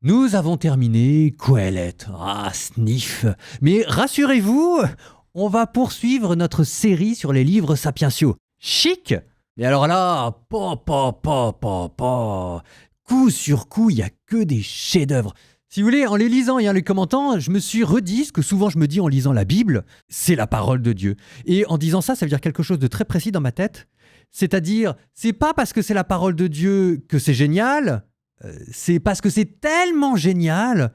Nous avons terminé Qoheleth. Ah, sniff. Mais rassurez-vous, on va poursuivre notre série sur les livres sapientiaux. Chic. Et alors là, coup sur coup, il n'y a que des chefs-d'œuvre. Si vous voulez, en les lisant et en les commentant, je me suis redit ce que souvent je me dis en lisant la Bible, c'est la parole de Dieu. Et en disant ça, ça veut dire quelque chose de très précis dans ma tête. C'est-à-dire, c'est pas parce que c'est la parole de Dieu que c'est génial, c'est parce que c'est tellement génial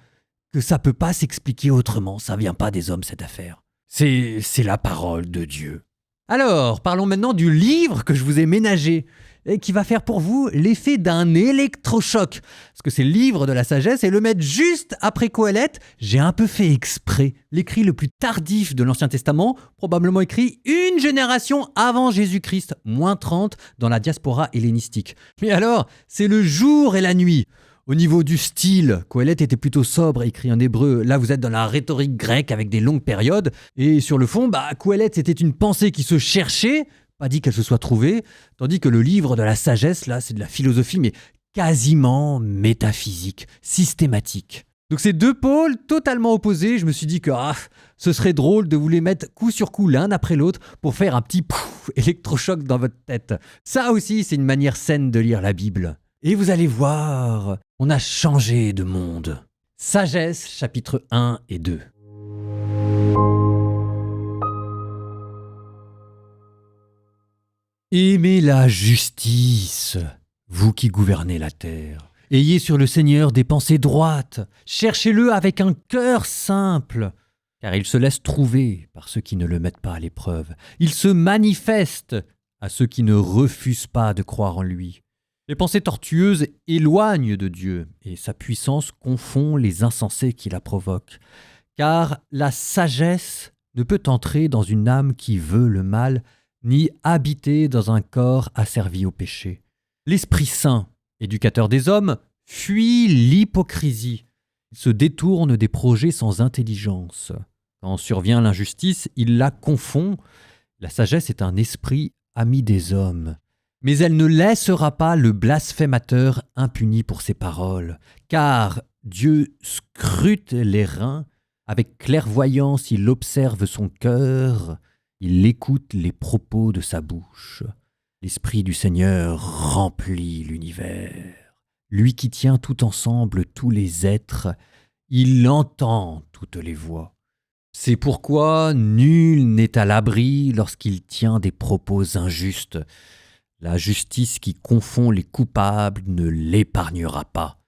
que ça peut pas s'expliquer autrement. Ça vient pas des hommes, cette affaire. C'est la parole de Dieu. Alors, parlons maintenant du livre que je vous ai ménagé et qui va faire pour vous l'effet d'un électrochoc. Parce que c'est le livre de la sagesse et le mettre juste après Qoheleth, j'ai un peu fait exprès. L'écrit le plus tardif de l'Ancien Testament, probablement écrit une génération avant Jésus-Christ, moins 30 dans la diaspora hellénistique. Mais alors, c'est le jour et la nuit. Au niveau du style, Qoheleth était plutôt sobre, écrit en hébreu. Là, vous êtes dans la rhétorique grecque avec des longues périodes. Et sur le fond, Qoheleth, c'était une pensée qui se cherchait, pas dit qu'elle se soit trouvée, tandis que le livre de la sagesse, là, c'est de la philosophie, mais quasiment métaphysique, systématique. Donc ces deux pôles totalement opposés, je me suis dit que ce serait drôle de vous les mettre coup sur coup l'un après l'autre pour faire un petit électrochoc dans votre tête. Ça aussi, c'est une manière saine de lire la Bible. Et vous allez voir, on a changé de monde. Sagesse, chapitres 1 et 2. Aimez la justice, vous qui gouvernez la terre. Ayez sur le Seigneur des pensées droites. Cherchez-le avec un cœur simple, car il se laisse trouver par ceux qui ne le mettent pas à l'épreuve. Il se manifeste à ceux qui ne refusent pas de croire en lui. Les pensées tortueuses éloignent de Dieu, et sa puissance confond les insensés qui la provoquent. Car la sagesse ne peut entrer dans une âme qui veut le mal, ni habiter dans un corps asservi au péché. L'Esprit Saint, éducateur des hommes, fuit l'hypocrisie. Il se détourne des projets sans intelligence. Quand survient l'injustice, il la confond. La sagesse est un esprit ami des hommes. Mais elle ne laissera pas le blasphémateur impuni pour ses paroles, car Dieu scrute les reins, avec clairvoyance il observe son cœur, il écoute les propos de sa bouche. L'Esprit du Seigneur remplit l'univers. Lui qui tient tout ensemble tous les êtres, il entend toutes les voix. C'est pourquoi nul n'est à l'abri lorsqu'il tient des propos injustes. La justice qui confond les coupables ne l'épargnera pas.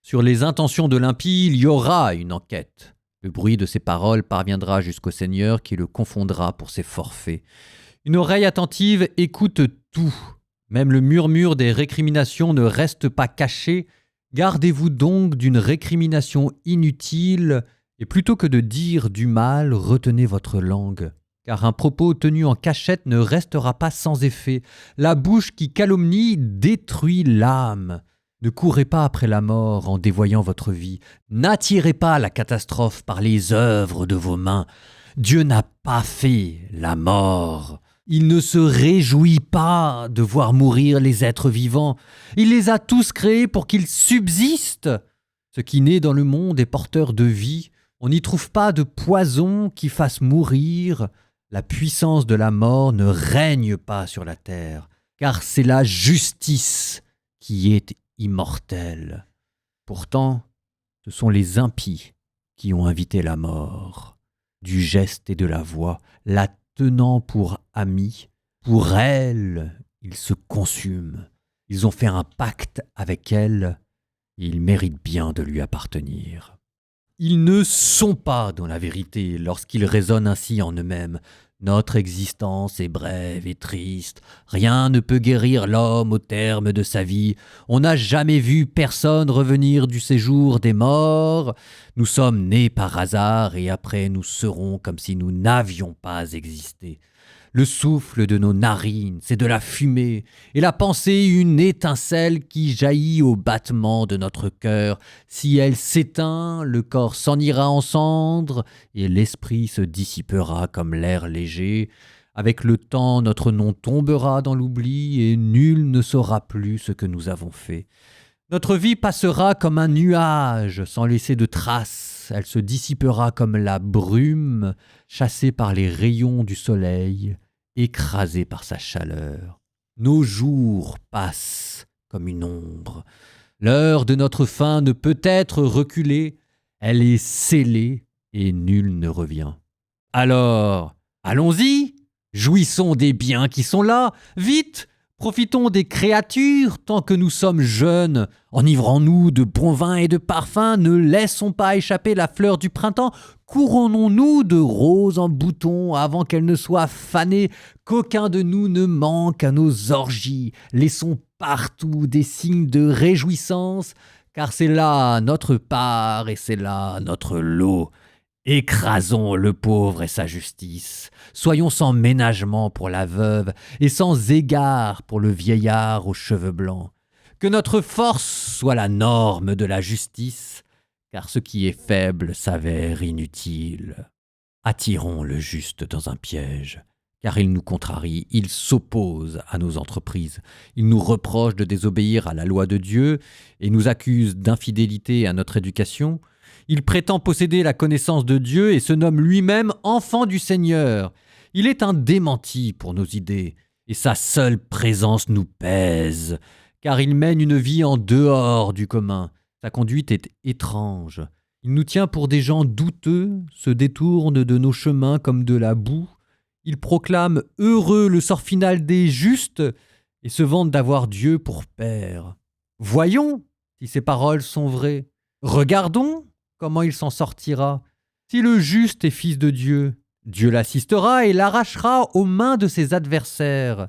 Sur les intentions de l'impie, il y aura une enquête. Le bruit de ses paroles parviendra jusqu'au Seigneur qui le confondra pour ses forfaits. Une oreille attentive écoute tout. Même le murmure des récriminations ne reste pas caché. Gardez-vous donc d'une récrimination inutile et plutôt que de dire du mal, retenez votre langue. Car un propos tenu en cachette ne restera pas sans effet. La bouche qui calomnie détruit l'âme. Ne courez pas après la mort en dévoyant votre vie. N'attirez pas la catastrophe par les œuvres de vos mains. Dieu n'a pas fait la mort. Il ne se réjouit pas de voir mourir les êtres vivants. Il les a tous créés pour qu'ils subsistent. Ce qui naît dans le monde est porteur de vie. On n'y trouve pas de poison qui fasse mourir. La puissance de la mort ne règne pas sur la terre, car c'est la justice qui est immortelle. Pourtant, ce sont les impies qui ont invité la mort, du geste et de la voix, la tenant pour amie. Pour elle, ils se consument. Ils ont fait un pacte avec elle, et ils méritent bien de lui appartenir. Ils ne sont pas dans la vérité lorsqu'ils raisonnent ainsi en eux-mêmes. Notre existence est brève et triste. Rien ne peut guérir l'homme au terme de sa vie. On n'a jamais vu personne revenir du séjour des morts. Nous sommes nés par hasard et après nous serons comme si nous n'avions pas existé. Le souffle de nos narines, c'est de la fumée, et la pensée une étincelle qui jaillit au battement de notre cœur. Si elle s'éteint, le corps s'en ira en cendres, et l'esprit se dissipera comme l'air léger. Avec le temps, notre nom tombera dans l'oubli, et nul ne saura plus ce que nous avons fait. Notre vie passera comme un nuage sans laisser de traces. Elle se dissipera comme la brume, chassée par les rayons du soleil, écrasée par sa chaleur. Nos jours passent comme une ombre. L'heure de notre fin ne peut être reculée. Elle est scellée et nul ne revient. Alors, allons-y, jouissons des biens qui sont là, vite, profitons des créatures tant que nous sommes jeunes, enivrons-nous de bon vin et de parfums, ne laissons pas échapper la fleur du printemps, couronnons-nous de roses en bouton avant qu'elles ne soient fanées, qu'aucun de nous ne manque à nos orgies, laissons partout des signes de réjouissance, car c'est là notre part et c'est là notre lot. Écrasons le pauvre et sa justice. Soyons sans ménagement pour la veuve et sans égard pour le vieillard aux cheveux blancs. Que notre force soit la norme de la justice, car ce qui est faible s'avère inutile. Attirons le juste dans un piège, car il nous contrarie, il s'oppose à nos entreprises. Il nous reproche de désobéir à la loi de Dieu et nous accuse d'infidélité à notre éducation. Il prétend posséder la connaissance de Dieu et se nomme lui-même enfant du Seigneur. Il est un démenti pour nos idées, et sa seule présence nous pèse, car il mène une vie en dehors du commun. Sa conduite est étrange. Il nous tient pour des gens douteux, se détourne de nos chemins comme de la boue. Il proclame heureux le sort final des justes et se vante d'avoir Dieu pour père. Voyons si ces paroles sont vraies. Regardons comment il s'en sortira. Si le juste est fils de Dieu, Dieu l'assistera et l'arrachera aux mains de ses adversaires.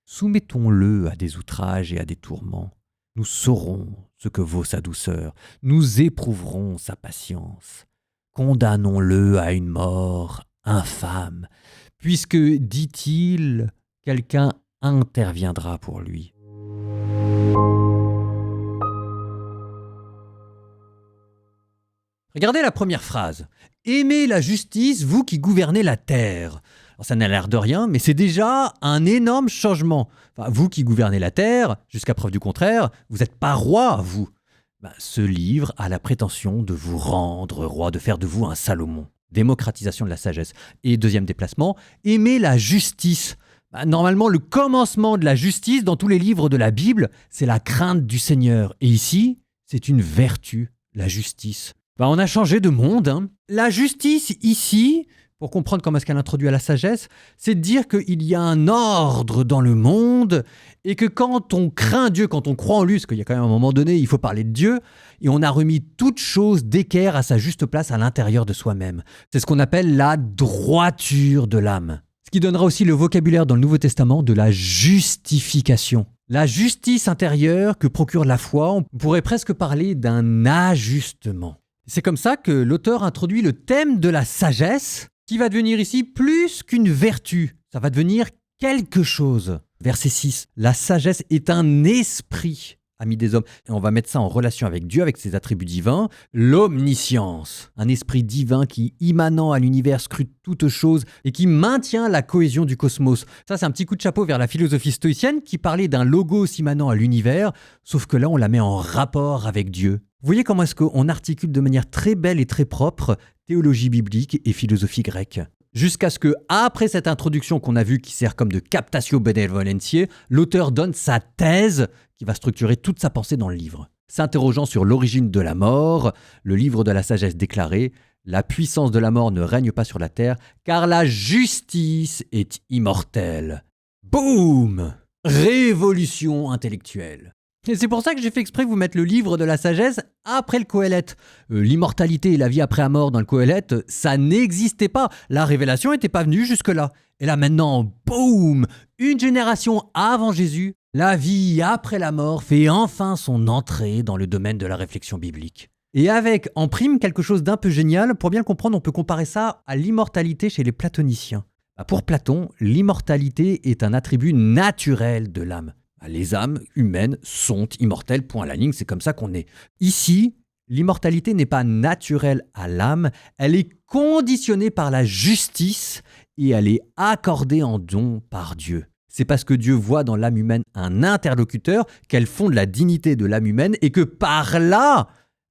Soumettons-le à des outrages et à des tourments. Nous saurons ce que vaut sa douceur. Nous éprouverons sa patience. Condamnons-le à une mort infâme, puisque, dit-il, quelqu'un interviendra pour lui. Regardez la première phrase. « Aimez la justice, vous qui gouvernez la terre ». Alors ça n'a l'air de rien, mais c'est déjà un énorme changement. Enfin, vous qui gouvernez la terre, jusqu'à preuve du contraire, vous n'êtes pas roi, vous. Ce livre a la prétention de vous rendre roi, de faire de vous un Salomon. Démocratisation de la sagesse. Et deuxième déplacement, aimez la justice. Normalement, le commencement de la justice dans tous les livres de la Bible, c'est la crainte du Seigneur. Et ici, c'est une vertu, la justice. On a changé de monde. Hein. La justice ici, pour comprendre comment est-ce qu'elle introduit à la sagesse, c'est de dire qu'il y a un ordre dans le monde et que quand on craint Dieu, quand on croit en lui, parce qu'il y a quand même un moment donné, il faut parler de Dieu, et on a remis toute chose d'équerre à sa juste place à l'intérieur de soi-même. C'est ce qu'on appelle la droiture de l'âme. Ce qui donnera aussi le vocabulaire dans le Nouveau Testament de la justification. La justice intérieure que procure la foi, on pourrait presque parler d'un ajustement. C'est comme ça que l'auteur introduit le thème de la sagesse, qui va devenir ici plus qu'une vertu. Ça va devenir quelque chose. Verset 6. La sagesse est un esprit, ami des hommes. Et on va mettre ça en relation avec Dieu, avec ses attributs divins. L'omniscience, un esprit divin qui, immanent à l'univers, scrute toutes choses et qui maintient la cohésion du cosmos. Ça, c'est un petit coup de chapeau vers la philosophie stoïcienne qui parlait d'un logos immanent à l'univers, sauf que là, on la met en rapport avec Dieu. Vous voyez comment est-ce qu'on articule de manière très belle et très propre théologie biblique et philosophie grecque. Jusqu'à ce que, après cette introduction qu'on a vue qui sert comme de captatio benevolentiae, l'auteur donne sa thèse qui va structurer toute sa pensée dans le livre. S'interrogeant sur l'origine de la mort, le livre de la sagesse déclarait « La puissance de la mort ne règne pas sur la terre, car la justice est immortelle. » Boum ! Révolution intellectuelle. Et c'est pour ça que j'ai fait exprès vous mettre le livre de la sagesse après le Qoélète. L'immortalité et la vie après la mort dans le Qoélète, ça n'existait pas. La révélation n'était pas venue jusque-là. Et là maintenant, boum, une génération avant Jésus, la vie après la mort fait enfin son entrée dans le domaine de la réflexion biblique. Et avec en prime quelque chose d'un peu génial, pour bien le comprendre, on peut comparer ça à l'immortalité chez les platoniciens. Pour Platon, l'immortalité est un attribut naturel de l'âme. Les âmes humaines sont immortelles, point à la ligne, c'est comme ça qu'on est. Ici, l'immortalité n'est pas naturelle à l'âme, elle est conditionnée par la justice et elle est accordée en don par Dieu. C'est parce que Dieu voit dans l'âme humaine un interlocuteur qu'elle fonde la dignité de l'âme humaine et que par là,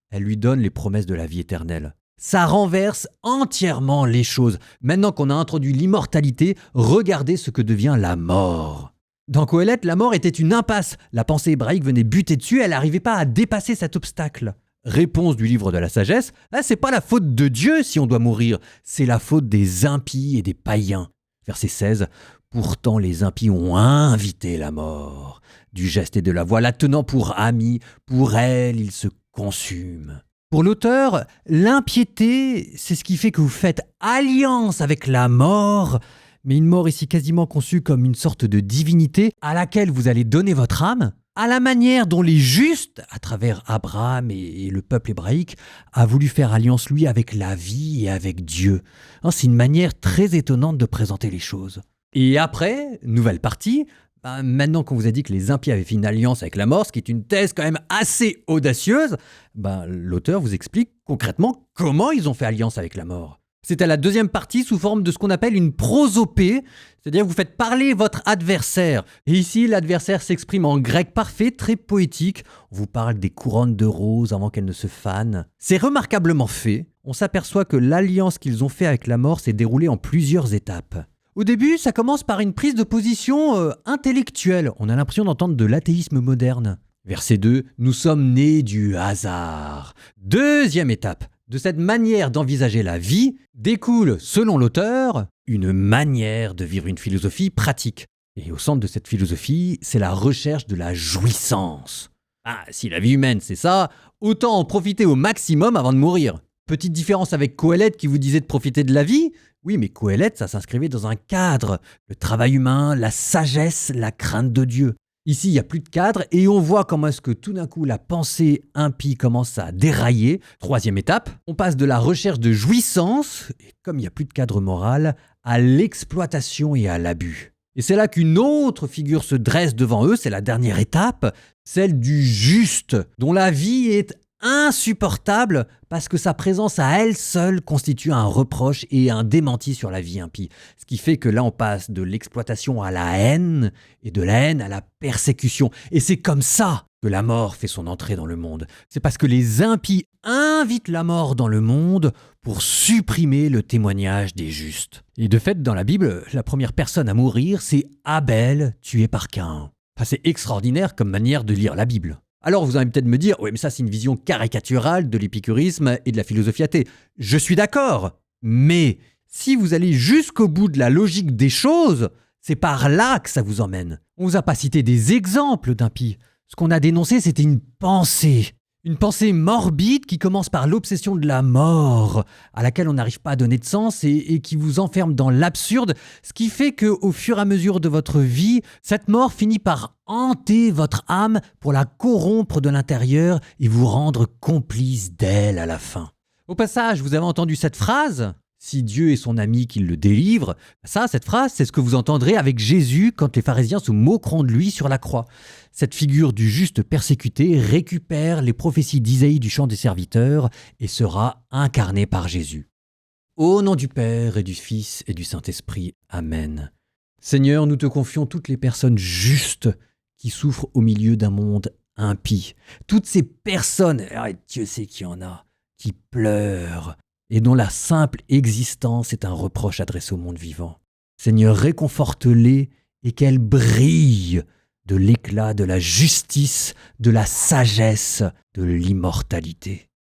elle lui donne les promesses de la vie éternelle. Ça renverse entièrement les choses. Maintenant qu'on a introduit l'immortalité, regardez ce que devient la mort. Dans Qoheleth, la mort était une impasse. La pensée hébraïque venait buter dessus, elle n'arrivait pas à dépasser cet obstacle. Réponse du livre de la sagesse, c'est pas la faute de Dieu si on doit mourir, c'est la faute des impies et des païens. Verset 16, pourtant les impies ont invité la mort. Du geste et de la voix la tenant pour amie, pour elle, ils se consument. Pour l'auteur, l'impiété, c'est ce qui fait que vous faites alliance avec la mort, mais une mort ici quasiment conçue comme une sorte de divinité à laquelle vous allez donner votre âme, à la manière dont les justes, à travers Abraham et le peuple hébraïque, a voulu faire alliance lui avec la vie et avec Dieu. C'est une manière très étonnante de présenter les choses. Et après, nouvelle partie, maintenant qu'on vous a dit que les impies avaient fait une alliance avec la mort, ce qui est une thèse quand même assez audacieuse, l'auteur vous explique concrètement comment ils ont fait alliance avec la mort. C'est à la deuxième partie sous forme de ce qu'on appelle une prosopée, c'est-à-dire que vous faites parler votre adversaire. Et ici, l'adversaire s'exprime en grec parfait, très poétique. On vous parle des couronnes de roses avant qu'elles ne se fanent. C'est remarquablement fait. On s'aperçoit que l'alliance qu'ils ont fait avec la mort s'est déroulée en plusieurs étapes. Au début, ça commence par une prise de position intellectuelle. On a l'impression d'entendre de l'athéisme moderne. Verset 2, nous sommes nés du hasard. Deuxième étape, de cette manière d'envisager la vie découle, selon l'auteur, une manière de vivre une philosophie pratique. Et au centre de cette philosophie, c'est la recherche de la jouissance. Si la vie humaine c'est ça, autant en profiter au maximum avant de mourir. Petite différence avec Qoheleth qui vous disait de profiter de la vie. Oui, mais Qoheleth, ça s'inscrivait dans un cadre. Le travail humain, la sagesse, la crainte de Dieu. Ici, il n'y a plus de cadre et on voit comment est-ce que tout d'un coup, la pensée impie commence à dérailler. Troisième étape, on passe de la recherche de jouissance, et comme il n'y a plus de cadre moral, à l'exploitation et à l'abus. Et c'est là qu'une autre figure se dresse devant eux, c'est la dernière étape, celle du juste, dont la vie est insupportable parce que sa présence à elle seule constitue un reproche et un démenti sur la vie impie. Ce qui fait que là on passe de l'exploitation à la haine et de la haine à la persécution. Et c'est comme ça que la mort fait son entrée dans le monde. C'est parce que les impies invitent la mort dans le monde pour supprimer le témoignage des justes. Et de fait, dans la Bible, la première personne à mourir, c'est Abel, tué par Caïn. C'est extraordinaire comme manière de lire la Bible. Alors vous allez peut-être me dire, oui mais ça c'est une vision caricaturale de l'épicurisme et de la philosophie athée. Je suis d'accord, mais si vous allez jusqu'au bout de la logique des choses, c'est par là que ça vous emmène. On vous a pas cité des exemples d'impies. Ce qu'on a dénoncé, c'était une pensée morbide qui commence par l'obsession de la mort, à laquelle on n'arrive pas à donner de sens et qui vous enferme dans l'absurde, ce qui fait qu'au fur et à mesure de votre vie, cette mort finit par hanter votre âme pour la corrompre de l'intérieur et vous rendre complice d'elle à la fin. Au passage, vous avez entendu cette phrase ? Si Dieu est son ami qui le délivre, cette phrase, c'est ce que vous entendrez avec Jésus quand les pharisiens se moqueront de lui sur la croix. Cette figure du juste persécuté récupère les prophéties d'Isaïe du chant des serviteurs et sera incarnée par Jésus. Au nom du Père et du Fils et du Saint-Esprit, Amen. Seigneur, nous te confions toutes les personnes justes qui souffrent au milieu d'un monde impie. Toutes ces personnes, Dieu sait qu'il y en a, qui pleurent, et dont la simple existence est un reproche adressé au monde vivant. Seigneur, réconforte-les et qu'elles brillent de l'éclat de la justice, de la sagesse, de l'immortalité.